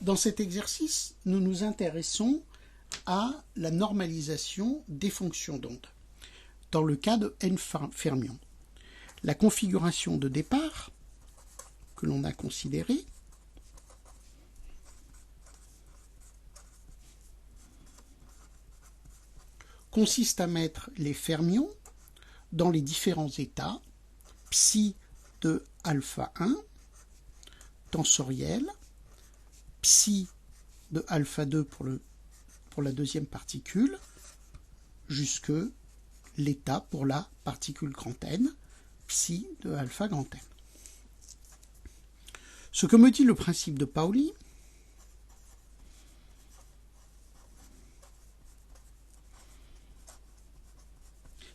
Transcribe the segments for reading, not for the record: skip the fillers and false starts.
Dans cet exercice, nous nous intéressons à la normalisation des fonctions d'onde dans le cas de n fermions. La configuration de départ que l'on a considérée consiste à mettre les fermions dans les différents états psi de alpha 1 tensoriel, psi de alpha 2 pour la deuxième particule, jusque l'état pour la particule grand N, psi de alpha grand N. Ce que me dit le principe de Pauli,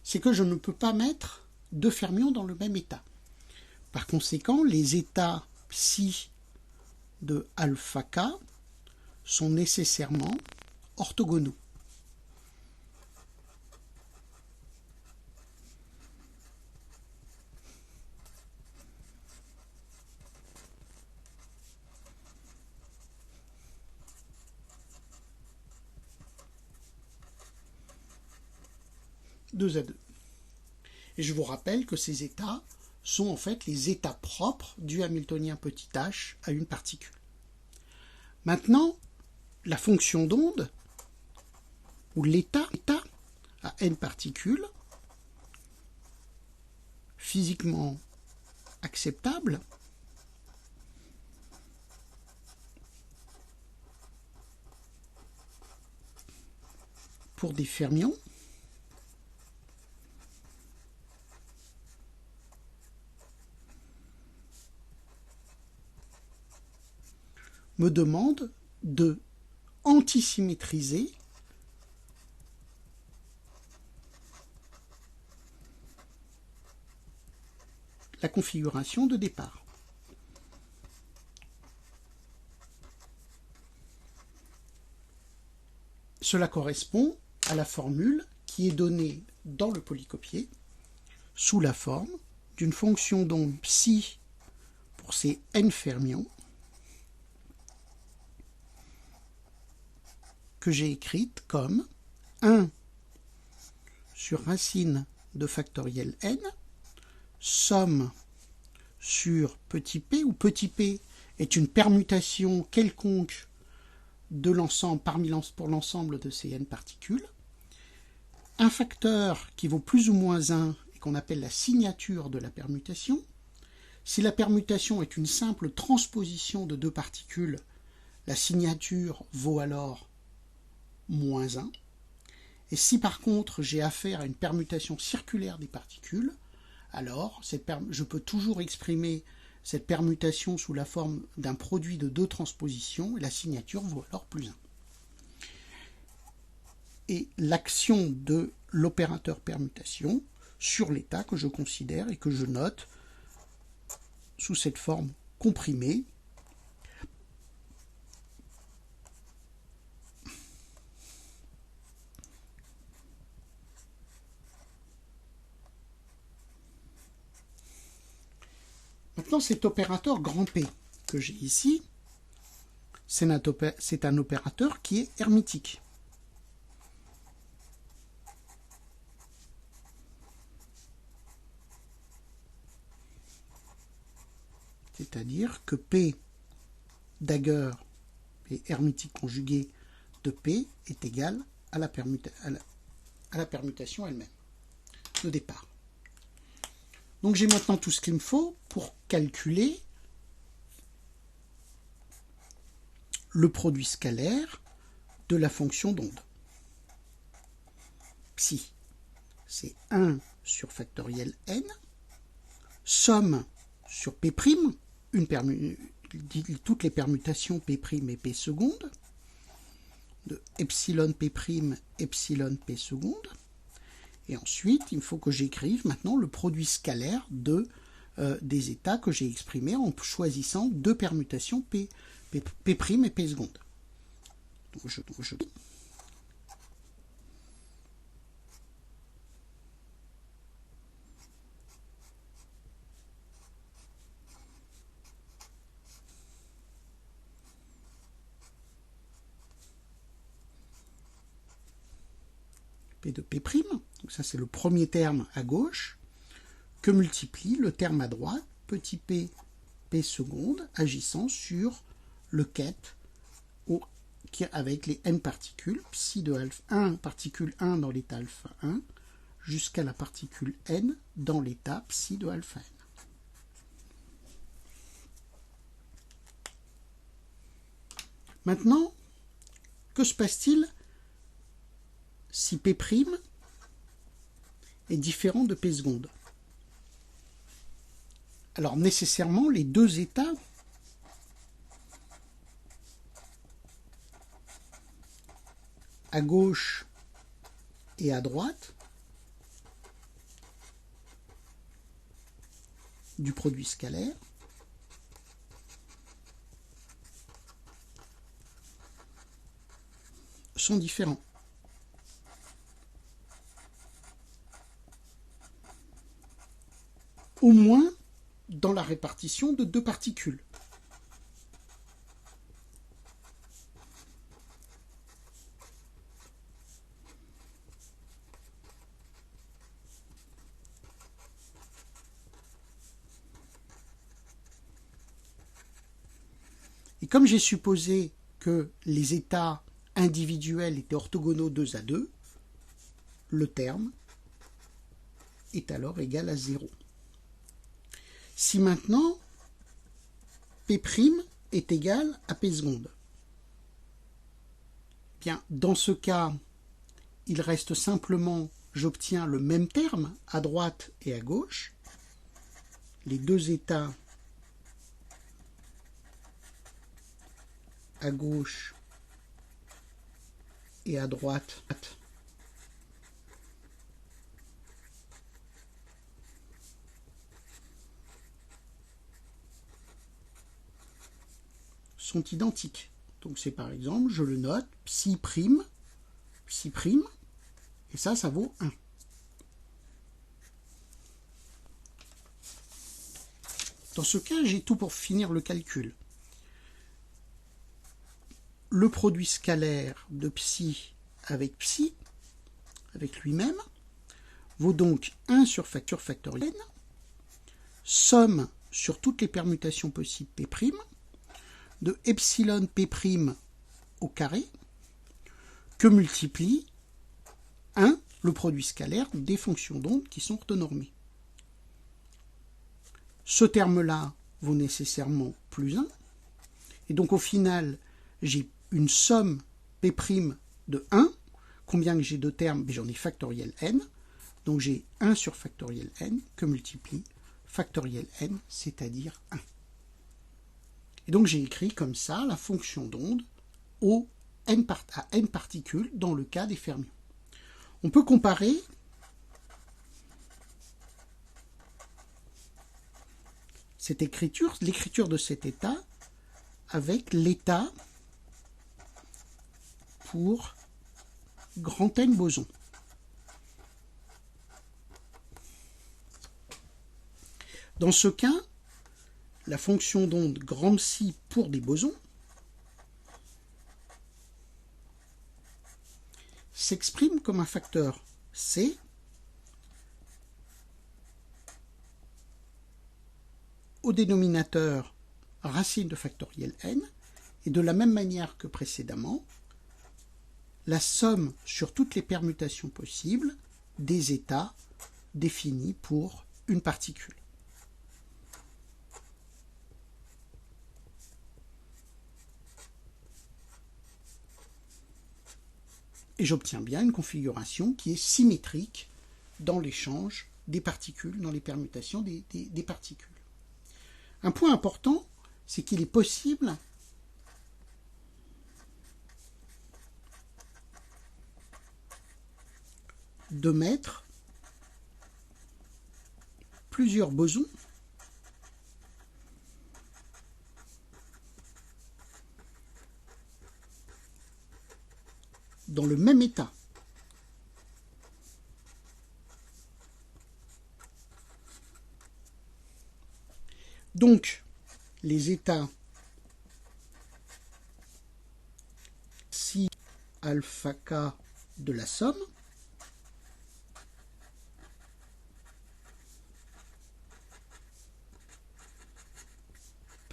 c'est que je ne peux pas mettre deux fermions dans le même état. Par conséquent, les états psi de alpha k sont nécessairement orthogonaux. Deux à deux. Et je vous rappelle que ces états sont en fait les états propres du hamiltonien petit h à une particule. Maintenant, la fonction d'onde, ou l'état à n particules, physiquement acceptable, pour des fermions, me demande de antisymétriser la configuration de départ. Cela correspond à la formule qui est donnée dans le polycopier sous la forme d'une fonction d'onde psi pour ces n fermions que j'ai écrite comme 1 sur racine de factoriel n, somme sur petit p, où petit p est une permutation quelconque de l'ensemble pour l'ensemble de ces n particules, un facteur qui vaut plus ou moins 1 et qu'on appelle la signature de la permutation. Si la permutation est une simple transposition de deux particules, la signature vaut alors moins 1. Et si par contre j'ai affaire à une permutation circulaire des particules, alors je peux toujours exprimer cette permutation sous la forme d'un produit de deux transpositions, et la signature vaut alors plus 1. Et l'action de l'opérateur permutation sur l'état que je considère et que je note sous cette forme comprimée, Maintenant, cet opérateur grand P que j'ai ici, c'est un opérateur qui est hermitique. C'est-à-dire que P dagger, P hermitique conjugué de P, est égal à la permutation elle-même de départ. Donc j'ai maintenant tout ce qu'il me faut pour calculer le produit scalaire de la fonction d'onde. Psi, c'est 1 sur factoriel n, somme sur P', toutes les permutations P' et P seconde, de epsilon P', epsilon P seconde. Et ensuite, il faut que j'écrive maintenant le produit scalaire des états que j'ai exprimés en choisissant deux permutations P' et P seconde. Donc je P de P', donc ça c'est le premier terme à gauche, que multiplie le terme à droite, petit p, p seconde, agissant sur le ket avec les n particules, psi de alpha 1, particule 1 dans l'état alpha 1, jusqu'à la particule n dans l'état psi de alpha n. Maintenant, que se passe-t-il si P' est différent de P seconde? Alors nécessairement, les deux états à gauche et à droite du produit scalaire sont différents. Au moins dans la répartition de deux particules. Et comme j'ai supposé que les états individuels étaient orthogonaux 2 à 2, le terme est alors égal à 0. Si maintenant P' est égal à P seconde, bien dans ce cas, il reste simplement, j'obtiens le même terme à droite et à gauche, les deux états à gauche et à droite sont identiques. Donc c'est par exemple, je le note, psi prime, et ça vaut 1. Dans ce cas, j'ai tout pour finir le calcul. Le produit scalaire de psi, avec lui-même, vaut donc 1 sur factoriel n, somme sur toutes les permutations possibles P', de epsilon P' au carré, que multiplie 1, le produit scalaire des fonctions d'onde qui sont orthonormées. Ce terme-là vaut nécessairement plus 1, et donc au final, j'ai une somme P' de 1. Combien que j'ai de termes? J'en ai factoriel n, donc j'ai 1 sur factoriel n que multiplie factoriel n, c'est-à-dire 1. Et donc j'ai écrit comme ça la fonction d'onde à n particules dans le cas des fermions. On peut comparer cette écriture, l'écriture de cet état, avec l'état pour grand N boson. Dans ce cas, la fonction d'onde grand psi pour des bosons s'exprime comme un facteur C au dénominateur racine de factoriel n, et de la même manière que précédemment, la somme sur toutes les permutations possibles des états définis pour une particule. Et j'obtiens bien une configuration qui est symétrique dans l'échange des particules, dans les permutations des particules. Un point important, c'est qu'il est possible de mettre plusieurs bosons dans le même état. Donc, les états psi alpha k de la somme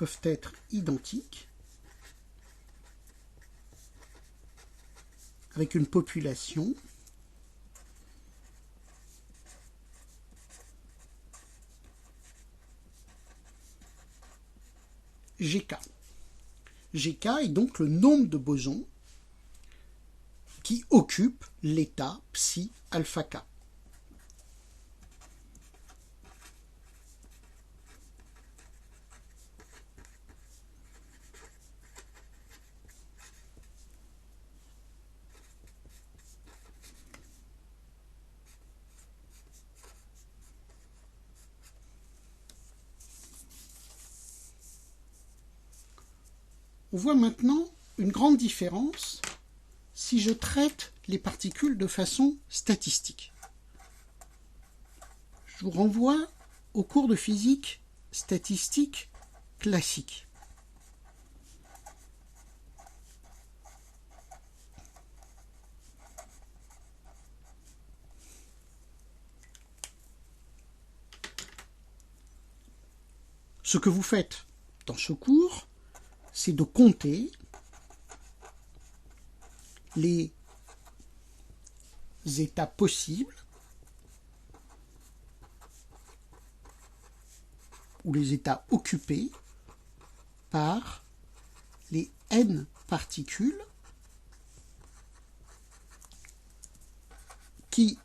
peuvent être identiques avec une population GK. GK est donc le nombre de bosons qui occupent l'état psi alpha K. On voit maintenant une grande différence si je traite les particules de façon statistique. Je vous renvoie au cours de physique statistique classique. Ce que vous faites dans ce cours, c'est de compter les états possibles ou les états occupés par les n particules qui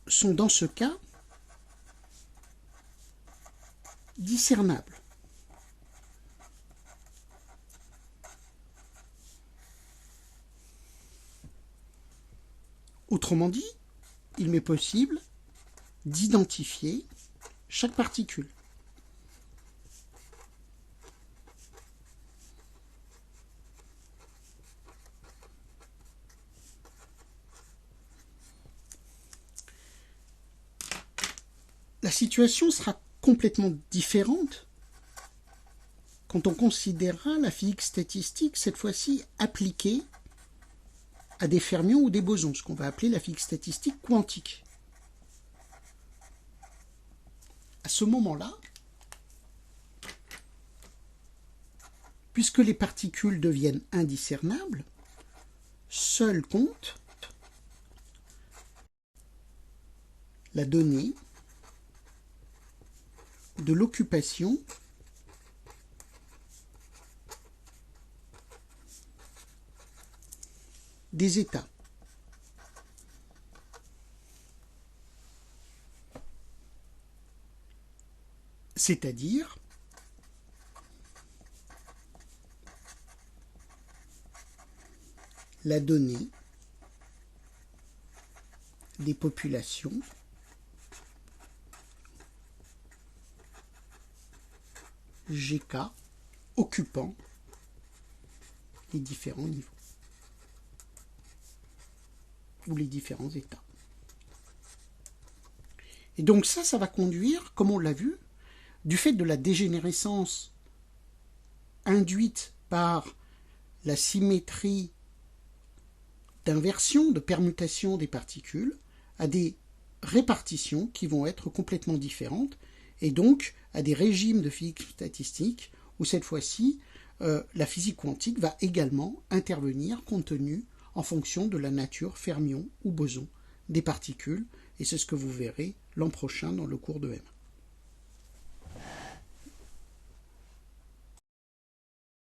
sont dans ce cas discernables. Autrement dit, il m'est possible d'identifier chaque particule. La situation sera complètement différente quand on considérera la physique statistique, cette fois-ci appliquée à des fermions ou des bosons, ce qu'on va appeler la physique statistique quantique. À ce moment-là, puisque les particules deviennent indiscernables, seul compte la donnée de l'occupation des états. C'est-à-dire la donnée des populations GK occupant les différents niveaux ou les différents états. Et donc ça va conduire, comme on l'a vu, du fait de la dégénérescence induite par la symétrie d'inversion, de permutation des particules, à des répartitions qui vont être complètement différentes, et donc à des régimes de physique statistique où cette fois-ci, la physique quantique va également intervenir compte tenu en fonction de la nature fermion ou boson des particules, et c'est ce que vous verrez l'an prochain dans le cours de M.